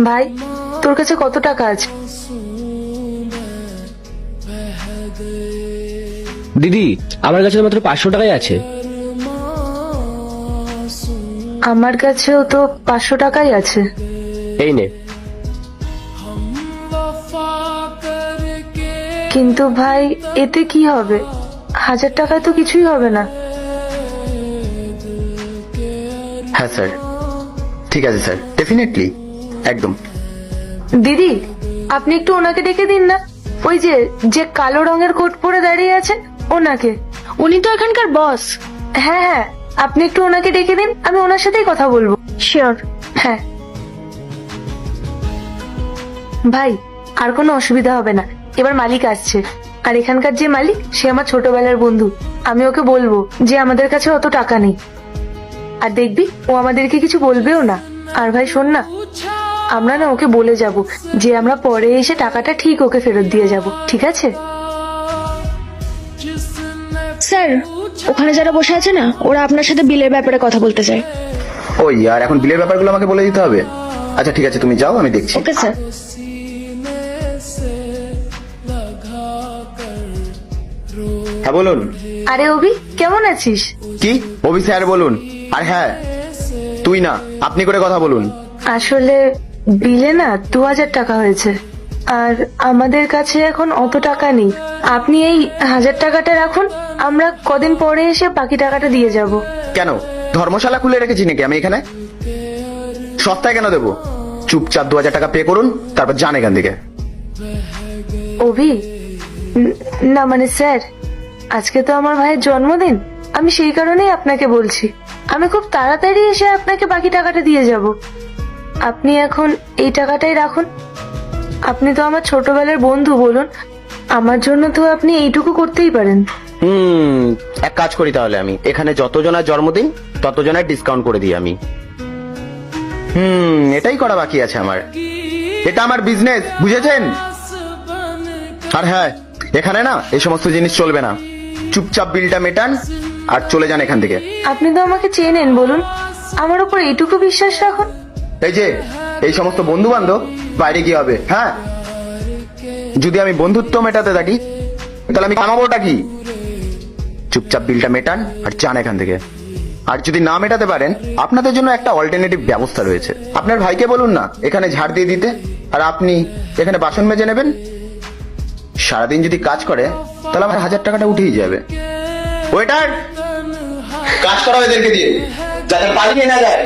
ভাই, তোর কাছে কত টাকা আছে? দিদি, আমার কাছে মাত্র 500 টাকাই আছে। আমার কাছেও তো 500 টাকাই আছে। এই নে। কিন্তু ভাই, এতে কি হবে? 1000 টাকায় তো কিছুই হবে না। হ্যাঁ স্যার, ঠিক আছে স্যার, ডেফিনেটলি, একদম। দিদি, আপনি একটু ওনাকে ডেকে দিন না। ওই যে যে কালো রঙের কোট পরে দাঁড়িয়ে আছে, ওনাকে। উনি তো এখানকার বস। হ্যাঁ হ্যাঁ, আপনি একটু ওনাকে ডেকে দিন, আমি ওনার সাথেই কথা বলবো। শিওর। হ্যাঁ ভাই, আর কোনো অসুবিধা হবে না। এবার মালিক আসছে, আর এখানকার যে মালিক সে আমার ছোটবেলার বন্ধু। আমি ওকে বলবো যে আমাদের কাছে অত টাকা নেই, আর দেখবি ও আমাদেরকে কিছু বলবেও না। আর ভাই শোন না, আমরা না ওকে বলে যাব যে আমরা পরে এসে টাকাটা ঠিক ওকে ফেরত দিয়ে যাব, ঠিক আছে? স্যার, ওখানে যারা বসে আছে না, ওরা আপনার সাথে বিলের ব্যাপারে কথা বলতে চায়। ওই আর এখন বিলের ব্যাপারগুলো আমাকে বলে দিতে হবে? আচ্ছা ঠিক আছে, তুমি যাও, আমি দেখছি। Okay sir. হ্যাঁ বলুন। আরে অভি, কেমন আছিস? কি অভি স্যার বলুন? আর হ্যাঁ, তুই না, আপনি করে কথা বলুন। আসলে বিলে না 2000 টাকা হয়েছে, আর আমাদের কাছে এখন অত টাকা নেই। আপনি এই 1000 টাকাটা রাখুন, আমরা কদিন পরে এসে বাকি টাকাটা দিয়ে যাব। কেন, ধর্মশালা খুলে রেখেছি নাকি আমি এখানে? সস্তায় কেন দেবো? চুপচাপ 2000 টাকা পে করুন, তারপর যান এখান থেকে। অভি, না মানে স্যার, আজকে তো আমার ভাইয়ের জন্মদিন, আমি সেই কারণেই আপনাকে বলছি। আমি খুব তাড়াতাড়ি এসে আপনাকে বাকি টাকাটা দিয়ে যাব। আপনি এখন এই টাকাটাই রাখুন। আপনি তো আমার ছোটবেলার বন্ধু, বলুন, আমার জন্য তো আপনি এইটুকু করতেই পারেন। এক কাজ করি তাহলে, আমি এখানে যতজনের জন্মদিন ততজনের ডিসকাউন্ট করে দিই আমি। এটাই করা বাকি আছে আমার। এটা আমার বিজনেস, বুঝেছেন? আর হ্যাঁ, এখানে না এই সমস্ত জিনিস চলবে না। চুপচাপ বিলটা মেটান আর চলে যান এখান থেকে। আপনি তো আমাকে চেনেন, বলুন, আমার উপর এইটুকু বিশ্বাস রাখুন। এই যে এই সমস্ত বন্ধু বান্ধব বাইরে কি হবে? হ্যাঁ, যদি আমি বন্ধুত্ব মেটাতে থাকি তাহলে আমি কামাবোটা কি? চুপচাপ বিলটা মেটান আর যান এখান থেকে। আর যদি না মেটাতে পারেন, আপনাদের জন্য একটা অল্টারনেটিভ ব্যবস্থা রয়েছে। আপনার ভাইকে বলুন না এখানে ঝাড় দিয়ে দিতে, আর আপনি এখানে বাসন মেজে নেবেন। সারাদিন যদি কাজ করে তাহলে আমার 1000 টাকাটা উঠেই যাবে। ওয়েটার, কাজ করা এদেরকে দিয়ে, যাতে পালিয়ে না যায়।